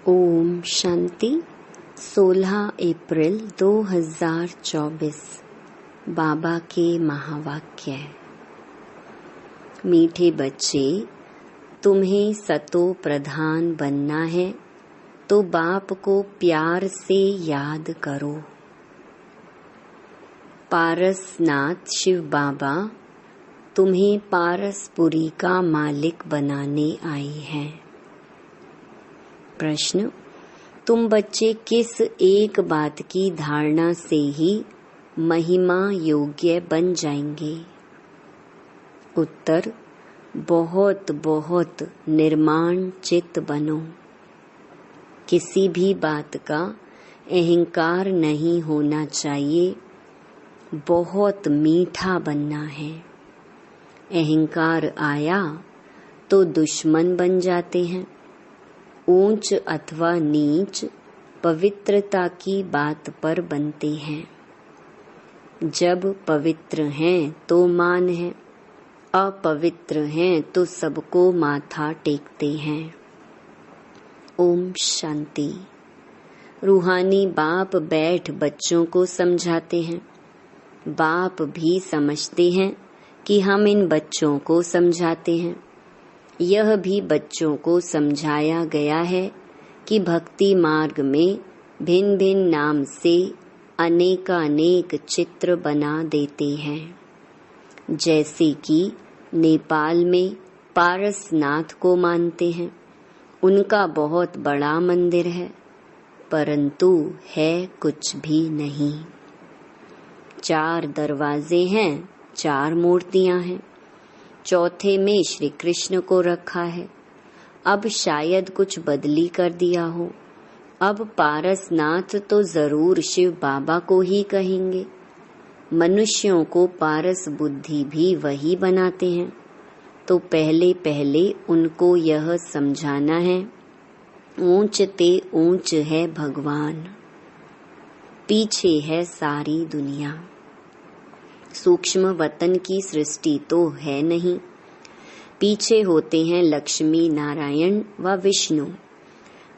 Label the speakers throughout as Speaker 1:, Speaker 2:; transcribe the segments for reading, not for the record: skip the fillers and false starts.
Speaker 1: ओम शांति। 16 अप्रैल 2024 बाबा के महावाक्य। मीठे बच्चे, तुम्हें सतो प्रधान बनना है तो बाप को प्यार से याद करो। पारसनाथ शिव बाबा तुम्हें पारसपुरी का मालिक बनाने आई हैं। प्रश्न, तुम बच्चे किस एक बात की धारणा से ही महिमा योग्य बन जाएंगे? उत्तर, बहुत बहुत निर्माण चित्त बनो। किसी भी बात का अहंकार नहीं होना चाहिए। बहुत मीठा बनना है। अहंकार आया तो दुश्मन बन जाते हैं। ऊंच अथवा नीच पवित्रता की बात पर बनते हैं। जब पवित्र हैं तो मान है, अपवित्र हैं तो सबको माथा टेकते हैं। ओम शांति। रूहानी बाप बैठ बच्चों को समझाते हैं। बाप भी समझते हैं कि हम इन बच्चों को समझाते हैं। यह भी बच्चों को समझाया गया है कि भक्ति मार्ग में भिन्न भिन्न नाम से अनेकानेक चित्र बना देते हैं। जैसे कि नेपाल में पारसनाथ को मानते हैं। उनका बहुत बड़ा मंदिर है, परंतु है कुछ भी नहीं। 4 दरवाजे हैं, 4 मूर्तियां हैं। चौथे में श्री कृष्ण को रखा है। अब शायद कुछ बदली कर दिया हो। अब पारसनाथ तो जरूर शिव बाबा को ही कहेंगे। मनुष्यों को पारस बुद्धि भी वही बनाते हैं। तो पहले पहले उनको यह समझाना है, ऊंच ते ऊंच है भगवान, पीछे है सारी दुनिया। सूक्ष्म वतन की सृष्टि तो है नहीं। पीछे होते हैं लक्ष्मी नारायण व विष्णु।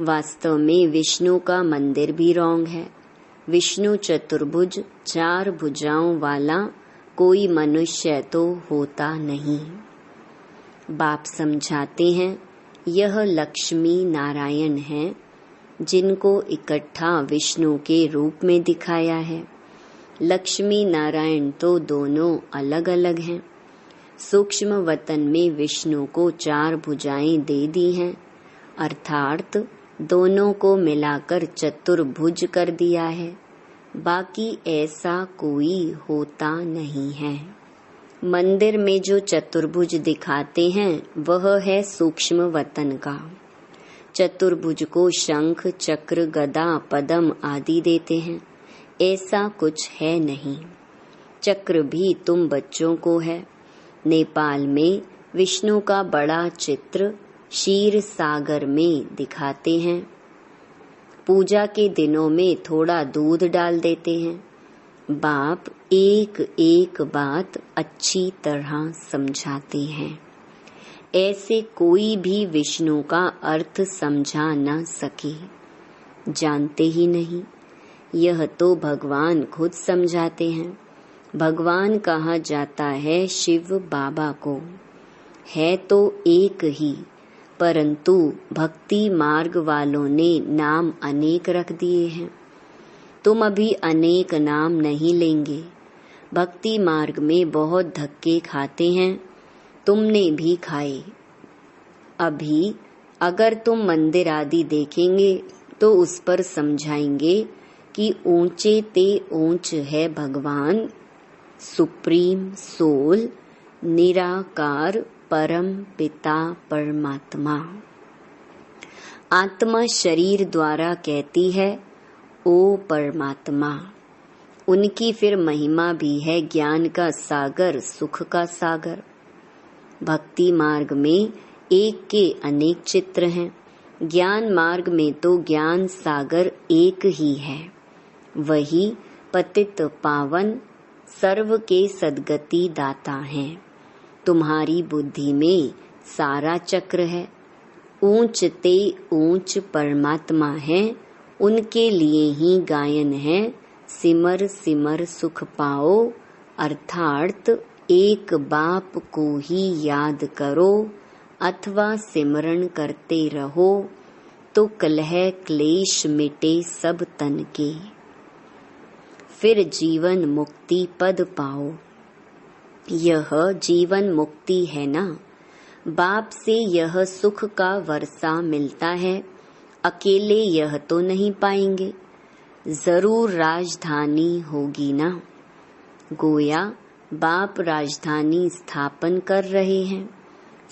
Speaker 1: वास्तव में विष्णु का मंदिर भी रॉन्ग है। विष्णु चतुर्भुज 4 भुजाओं वाला कोई मनुष्य तो होता नहीं। बाप समझाते हैं यह लक्ष्मी नारायण हैं, जिनको इकट्ठा विष्णु के रूप में दिखाया है। लक्ष्मी नारायण तो दोनों अलग अलग हैं। सूक्ष्म वतन में विष्णु को 4 भुजाएं दे दी हैं, अर्थात दोनों को मिलाकर चतुर्भुज कर दिया है। बाकी ऐसा कोई होता नहीं है। मंदिर में जो चतुर्भुज दिखाते हैं वह है सूक्ष्म वतन का। चतुर्भुज को शंख, चक्र, गदा, पद्म आदि देते हैं। ऐसा कुछ है नहीं। चक्र भी तुम बच्चों को है। नेपाल में विष्णु का बड़ा चित्र क्षीर सागर में दिखाते हैं। पूजा के दिनों में थोड़ा दूध डाल देते हैं। बाप एक एक बात अच्छी तरह समझाते हैं। ऐसे कोई भी विष्णु का अर्थ समझा न सके, जानते ही नहीं। यह तो भगवान खुद समझाते हैं। भगवान कहा जाता है शिव बाबा को। है तो एक ही, परंतु भक्ति मार्ग वालों ने नाम अनेक रख दिए हैं। तुम अभी अनेक नाम नहीं लेंगे। भक्ति मार्ग में बहुत धक्के खाते हैं, तुमने भी खाए। अभी अगर तुम मंदिर आदि देखेंगे तो उस पर समझाएंगे कि ऊंचे ते ऊंच है भगवान, सुप्रीम सोल, निराकार परम पिता परमात्मा। आत्मा शरीर द्वारा कहती है ओ परमात्मा। उनकी फिर महिमा भी है ज्ञान का सागर, सुख का सागर। भक्ति मार्ग में एक के अनेक चित्र हैं। ज्ञान मार्ग में तो ज्ञान सागर एक ही है। वही पतित पावन सर्व के सद्गति दाता हैं। तुम्हारी बुद्धि में सारा चक्र है। ऊंच ते ऊंच परमात्मा है, उनके लिए ही गायन है। सिमर सिमर सुख पाओ, अर्थात एक बाप को ही याद करो अथवा सिमरण करते रहो, तो कलह क्लेश मिटे सब तन के। फिर जीवन मुक्ति पद पाओ। यह जीवन मुक्ति है ना। बाप से यह सुख का वर्षा मिलता है, अकेले यह तो नहीं पाएंगे, जरूर राजधानी होगी ना। गोया बाप राजधानी स्थापन कर रहे हैं।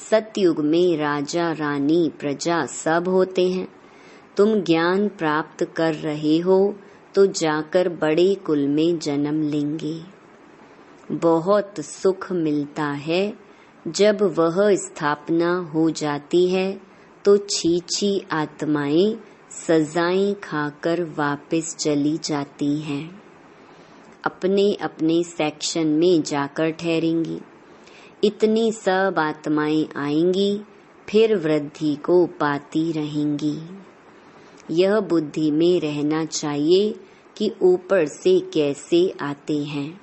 Speaker 1: सतयुग में राजा रानी प्रजा सब होते हैं। तुम ज्ञान प्राप्त कर रहे हो तो जाकर बड़े कुल में जन्म लेंगे। बहुत सुख मिलता है, जब वह स्थापना हो जाती है तो छीछी आत्माएं सजाएं खाकर वापस चली जाती हैं, अपने अपने सेक्शन में जाकर ठहरेंगी। इतनी सब आत्माएं आएंगी, फिर वृद्धि को पाती रहेंगी। यह बुद्धि में रहना चाहिए कि ऊपर से कैसे आते हैं।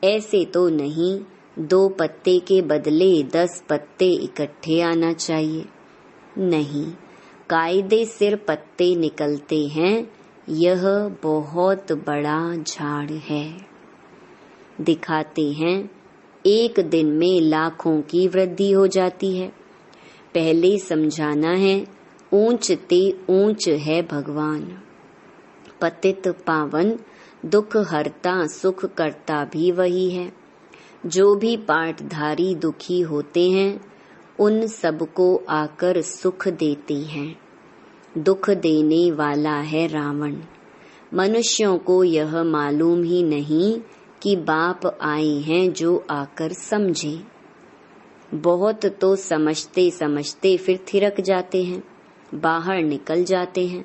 Speaker 1: ऐसे तो नहीं 2 पत्ते के बदले 10 पत्ते इकट्ठे आना चाहिए। नहीं, कायदे सिर पत्ते निकलते हैं। यह बहुत बड़ा झाड़ है। दिखाते हैं एक दिन में लाखों की वृद्धि हो जाती है। पहले समझाना है, ऊंच ते ऊंच है भगवान। पतित पावन दुख हरता सुख करता भी वही है। जो भी पाठधारी दुखी होते हैं, उन सबको आकर सुख देते हैं। दुख देने वाला है रावण। मनुष्यों को यह मालूम ही नहीं कि बाप आए हैं जो आकर समझे। बहुत तो समझते समझते फिर थिरक जाते हैं, बाहर निकल जाते हैं।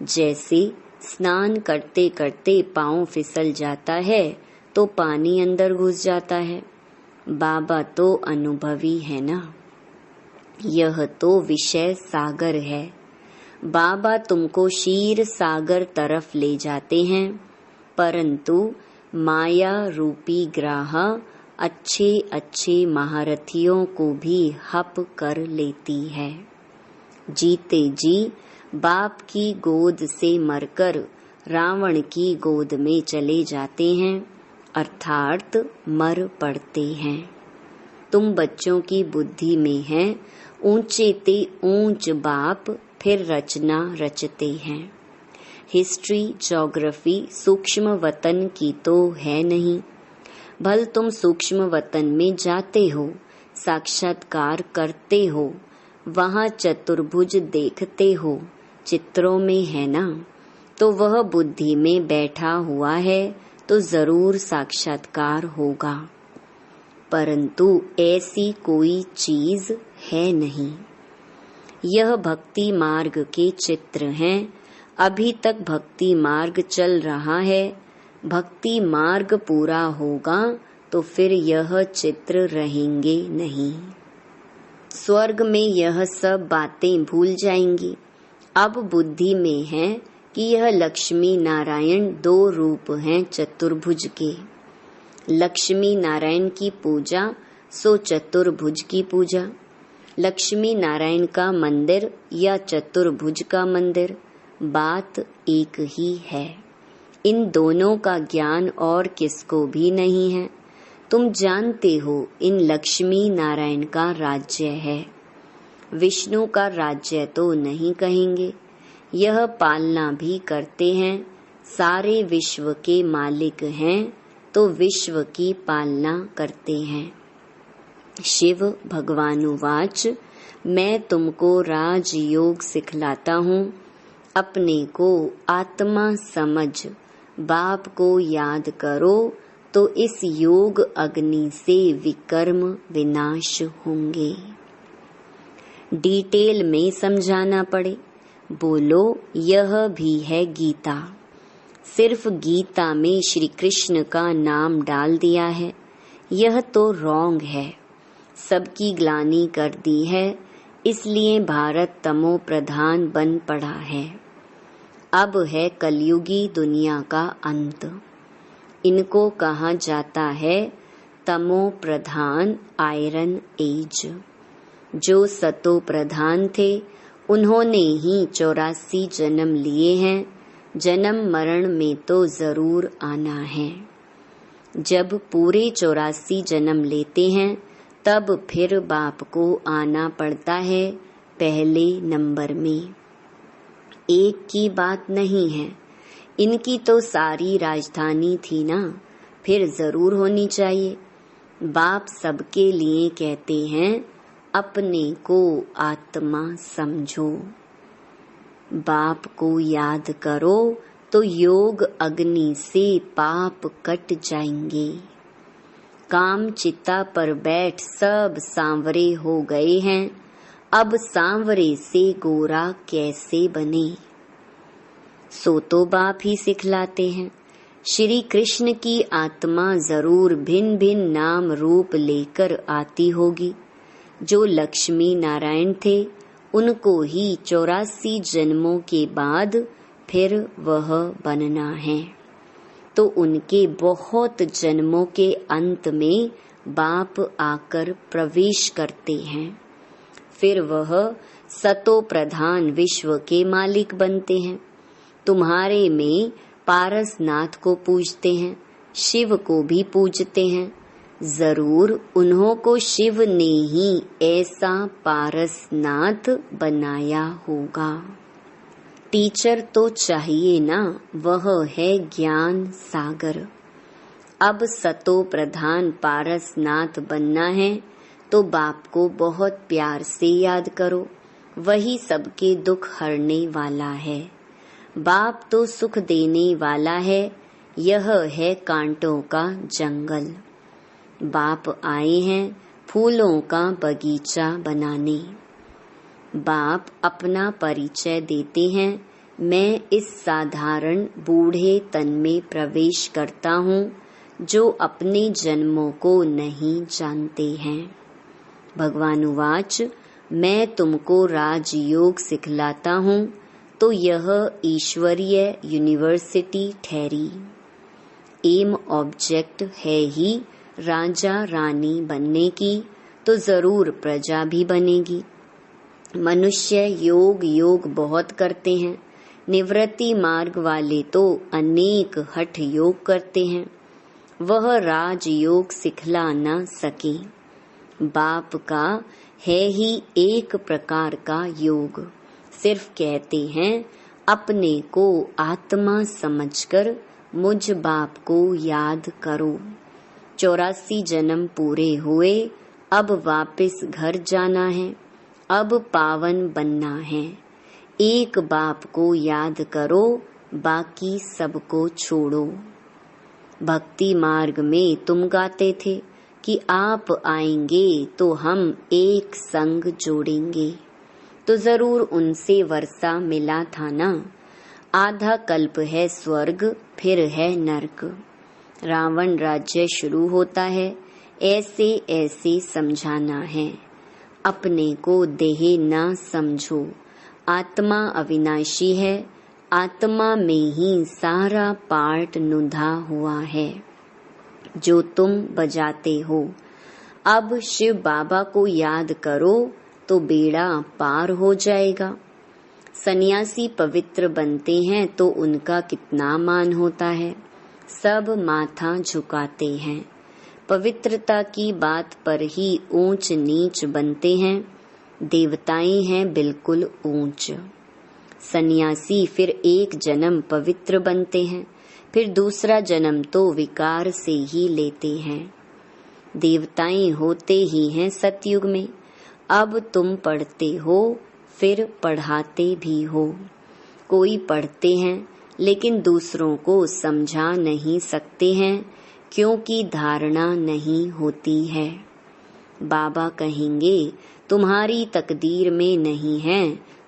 Speaker 1: जैसे स्नान करते करते पांव फिसल जाता है तो पानी अंदर घुस जाता है। बाबा तो अनुभवी है ना। यह तो विषय सागर है। बाबा तुमको क्षीर सागर तरफ ले जाते हैं, परंतु माया रूपी ग्राह अच्छे अच्छे महारथियों को भी हप कर लेती है। जीते जी बाप की गोद से मरकर रावण की गोद में चले जाते हैं, अर्थात मर पड़ते हैं। तुम बच्चों की बुद्धि में है, ऊंचे ते ऊंच बाप फिर रचना रचते हैं। हिस्ट्री ज्योग्राफी सूक्ष्म वतन की तो है नहीं। भल तुम सूक्ष्म वतन में जाते हो, साक्षात्कार करते हो, वहाँ चतुर्भुज देखते हो, चित्रों में है ना। तो वह बुद्धि में बैठा हुआ है तो जरूर साक्षात्कार होगा, परंतु ऐसी कोई चीज है नहीं। यह भक्ति मार्ग के चित्र हैं। अभी तक भक्ति मार्ग चल रहा है। भक्ति मार्ग पूरा होगा तो फिर यह चित्र रहेंगे नहीं। स्वर्ग में यह सब बातें भूल जाएंगी। अब बुद्धि में है कि यह लक्ष्मी नारायण 2 रूप हैं चतुर्भुज के। लक्ष्मी नारायण की पूजा सो चतुर्भुज की पूजा। लक्ष्मी नारायण का मंदिर या चतुर्भुज का मंदिर, बात एक ही है। इन दोनों का ज्ञान और किसको भी नहीं है। तुम जानते हो इन लक्ष्मी नारायण का राज्य है। विष्णु का राज्य तो नहीं कहेंगे। यह पालना भी करते हैं। सारे विश्व के मालिक हैं तो विश्व की पालना करते हैं। शिव भगवानुवाच, मैं तुमको राजयोग सिखलाता हूँ। अपने को आत्मा समझ बाप को याद करो तो इस योग अग्नि से विकर्म विनाश होंगे। डिटेल में समझाना पड़े। बोलो, यह भी है गीता। सिर्फ गीता में श्री कृष्ण का नाम डाल दिया है। यह तो रॉन्ग है। सबकी ग्लानि कर दी है। इसलिए भारत तमो प्रधान बन पड़ा है। अब है कलयुगी दुनिया का अंत। इनको कहा जाता है तमो प्रधान आयरन एज। जो सतो प्रधान थे उन्होंने ही 84 जन्म लिए हैं। जन्म मरण में तो जरूर आना है। जब पूरे 84 जन्म लेते हैं तब फिर बाप को आना पड़ता है पहले नंबर में। एक की बात नहीं है, इनकी तो सारी राजधानी थी ना, फिर जरूर होनी चाहिए। बाप सबके लिए कहते हैं अपने को आत्मा समझो। बाप को याद करो तो योग अग्नि से पाप कट जाएंगे। काम चिता पर बैठ सब सांवरे हो गए हैं, अब सांवरे से गोरा कैसे बने। सो तो बाप ही सिखलाते हैं। श्री कृष्ण की आत्मा जरूर भिन्न भिन्न नाम रूप लेकर आती होगी। जो लक्ष्मी नारायण थे उनको ही 84 जन्मों के बाद फिर वह बनना है। तो उनके बहुत जन्मों के अंत में बाप आकर प्रवेश करते हैं। फिर वह सतो प्रधान विश्व के मालिक बनते हैं। तुम्हारे में पारसनाथ को पूजते हैं, शिव को भी पूजते हैं। जरूर उन्हों को शिव ने ही ऐसा पारसनाथ बनाया होगा। टीचर तो चाहिए ना, वह है ज्ञान सागर। अब सतो प्रधान पारसनाथ बनना है तो बाप को बहुत प्यार से याद करो। वही सबके दुख हरने वाला है। बाप तो सुख देने वाला है। यह है कांटों का जंगल। बाप आए हैं फूलों का बगीचा बनाने। बाप अपना परिचय देते हैं। मैं इस साधारण बूढ़े तन में प्रवेश करता हूँ जो अपने जन्मों को नहीं जानते हैं। भगवान उवाच, मैं तुमको राजयोग सिखलाता हूँ तो यह ईश्वरीय यूनिवर्सिटी ठहरी। एम ऑब्जेक्ट है ही राजा रानी बनने की, तो जरूर प्रजा भी बनेगी। मनुष्य योग बहुत करते हैं। निवृत्ति मार्ग वाले तो अनेक हठ योग करते हैं। वह राजयोग सिखला न सके। बाप का है ही एक प्रकार का योग। सिर्फ कहते हैं अपने को आत्मा समझकर मुझ बाप को याद करो। 84 जन्म पूरे हुए, अब वापस घर जाना है। अब पावन बनना है। एक बाप को याद करो, बाकी सबको छोड़ो। भक्ति मार्ग में तुम गाते थे कि आप आएंगे तो हम एक संग जोड़ेंगे, तो जरूर उनसे वर्षा मिला था ना। आधा कल्प है स्वर्ग, फिर है नरक। रावण राज्य शुरू होता है, ऐसे ऐसे समझाना है। अपने को देह न समझो। आत्मा अविनाशी है। आत्मा में ही सारा पार्ट नुधा हुआ है जो तुम बजाते हो। अब शिव बाबा को याद करो तो बेड़ा पार हो जाएगा। सन्यासी पवित्र बनते हैं तो उनका कितना मान होता है। सब माथा झुकाते हैं। पवित्रता की बात पर ही ऊंच नीच बनते हैं। देवताएं हैं बिल्कुल ऊंच। सन्यासी फिर एक जन्म पवित्र बनते हैं, फिर दूसरा जन्म तो विकार से ही लेते हैं। देवताएं होते ही हैं सतयुग में। अब तुम पढ़ते हो, फिर पढ़ाते भी हो। कोई पढ़ते हैं लेकिन दूसरों को समझा नहीं सकते हैं क्योंकि धारणा नहीं होती है। बाबा कहेंगे तुम्हारी तकदीर में नहीं है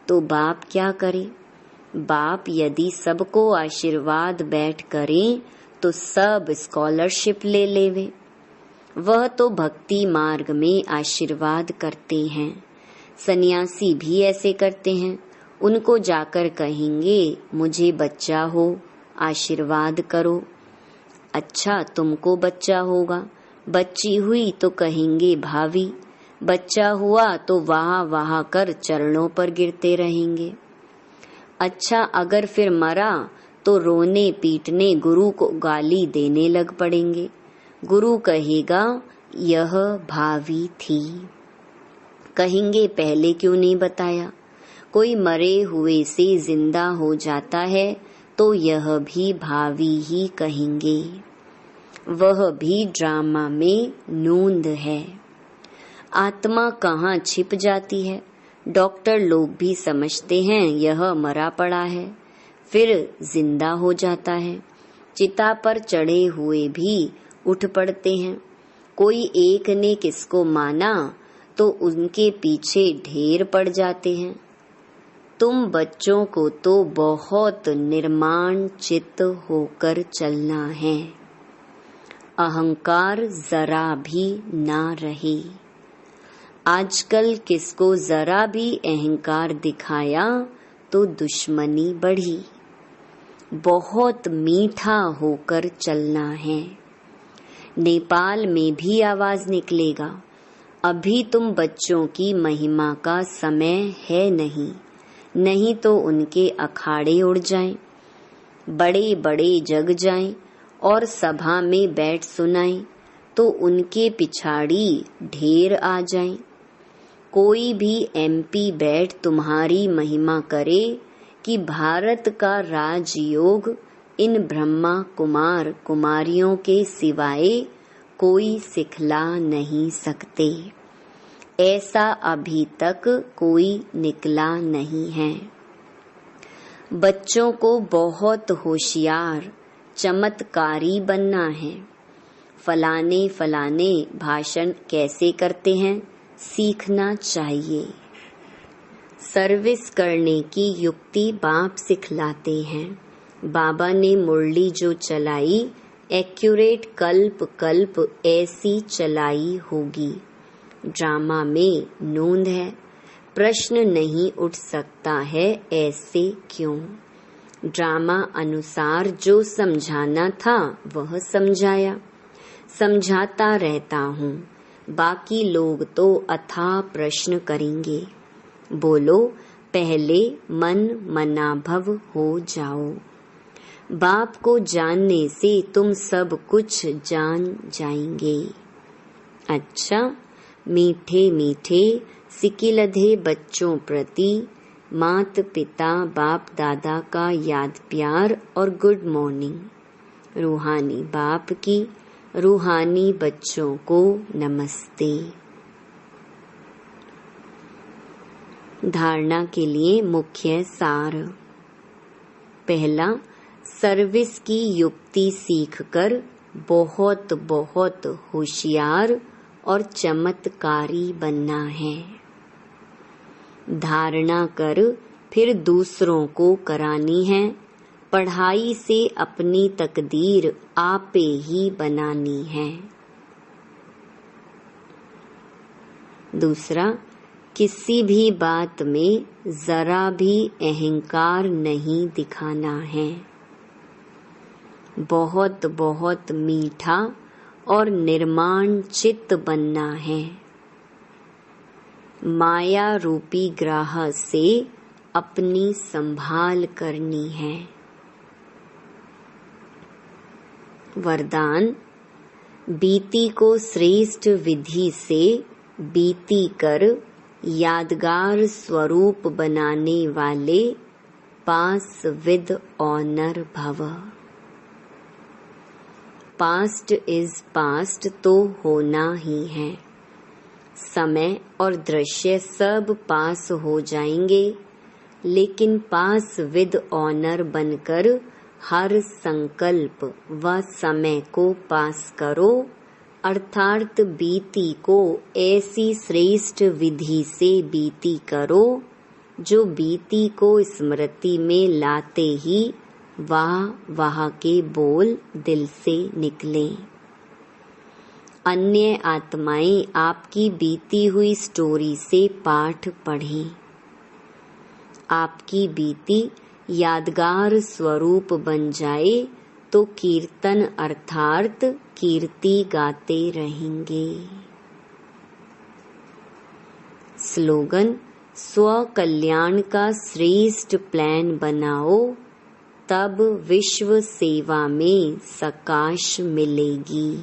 Speaker 1: तो बाप क्या करे। बाप यदि सबको आशीर्वाद बैठ करें तो सब स्कॉलरशिप ले लेवे। वह तो भक्ति मार्ग में आशीर्वाद करते हैं। सन्यासी भी ऐसे करते हैं। उनको जाकर कहेंगे मुझे बच्चा हो, आशीर्वाद करो। अच्छा तुमको बच्चा होगा, बच्ची हुई तो कहेंगे भावी, बच्चा हुआ तो वाह वाह कर चरणों पर गिरते रहेंगे। अच्छा अगर फिर मरा तो रोने पीटने गुरु को गाली देने लग पड़ेंगे। गुरु कहेगा यह भावी थी। कहेंगे पहले क्यों नहीं बताया। कोई मरे हुए से जिंदा हो जाता है तो यह भी भावी ही कहेंगे। वह भी ड्रामा में नूंद है। आत्मा कहाँ छिप जाती है। डॉक्टर लोग भी समझते हैं यह मरा पड़ा है, फिर जिंदा हो जाता है। चिता पर चढ़े हुए भी उठ पड़ते हैं। कोई एक ने किसको माना तो उनके पीछे ढेर पड़ जाते हैं। तुम बच्चों को तो बहुत निर्माण चित्त होकर चलना है। अहंकार जरा भी ना रहे। आजकल किसको जरा भी अहंकार दिखाया तो दुश्मनी बढ़ी। बहुत मीठा होकर चलना है। नेपाल में भी आवाज निकलेगा, अभी तुम बच्चों की महिमा का समय है नहीं, नहीं तो उनके अखाड़े उड़ जाएं, बड़े बड़े जग जाएं और सभा में बैठ सुनाएं तो उनके पिछाड़ी ढेर आ जाएं। कोई भी एमपी बैठ तुम्हारी महिमा करे कि भारत का राजयोग इन ब्रह्मा कुमार कुमारियों के सिवाय कोई सिखला नहीं सकते। ऐसा अभी तक कोई निकला नहीं है। बच्चों को बहुत होशियार चमत्कारी बनना है। फलाने फलाने भाषण कैसे करते हैं सीखना चाहिए। सर्विस करने की युक्ति बाप सिखलाते हैं। बाबा ने मुरली जो चलाई एक्यूरेट कल्प कल्प ऐसी चलाई होगी। ड्रामा में नूंद है। प्रश्न नहीं उठ सकता है ऐसे क्यों। ड्रामा अनुसार जो समझाना था वह समझाया। समझाता रहता हूँ, बाकी लोग तो अथाह प्रश्न करेंगे। बोलो पहले मन मनाभव हो जाओ। बाप को जानने से तुम सब कुछ जान जाएंगे। अच्छा, मीठे मीठे सिकिलधे बच्चों प्रति मात पिता बाप दादा का याद प्यार और गुड मॉर्निंग। रूहानी बाप की रूहानी बच्चों को नमस्ते। धारणा के लिए मुख्य सार। पहला, सर्विस की युक्ति सीखकर बहुत बहुत होशियार और चमत्कारी बनना है। धारणा कर फिर दूसरों को करानी है। पढ़ाई से अपनी तकदीर आपे ही बनानी है। दूसरा, किसी भी बात में जरा भी अहंकार नहीं दिखाना है। बहुत बहुत मीठा और निर्माण चित्त बनना है। माया रूपी ग्राह से अपनी संभाल करनी है। वरदान, बीती को श्रेष्ठ विधि से बीती कर यादगार स्वरूप बनाने वाले पास विद ऑनर भव। पास्ट इज पास्ट तो होना ही है। समय और दृश्य सब पास हो जाएंगे, लेकिन पास विद ऑनर बनकर हर संकल्प व समय को पास करो, अर्थात बीती को ऐसी श्रेष्ठ विधि से बीती करो जो बीती को स्मृति में लाते ही वाह वाह के बोल दिल से निकलें। अन्य आत्माएं आपकी बीती हुई स्टोरी से पाठ पढ़ें। आपकी बीती यादगार स्वरूप बन जाए तो कीर्तन अर्थात कीर्ति गाते रहेंगे। स्लोगन: स्व कल्याण का श्रेष्ठ प्लान बनाओ, तब विश्व सेवा में सकाश मिलेगी।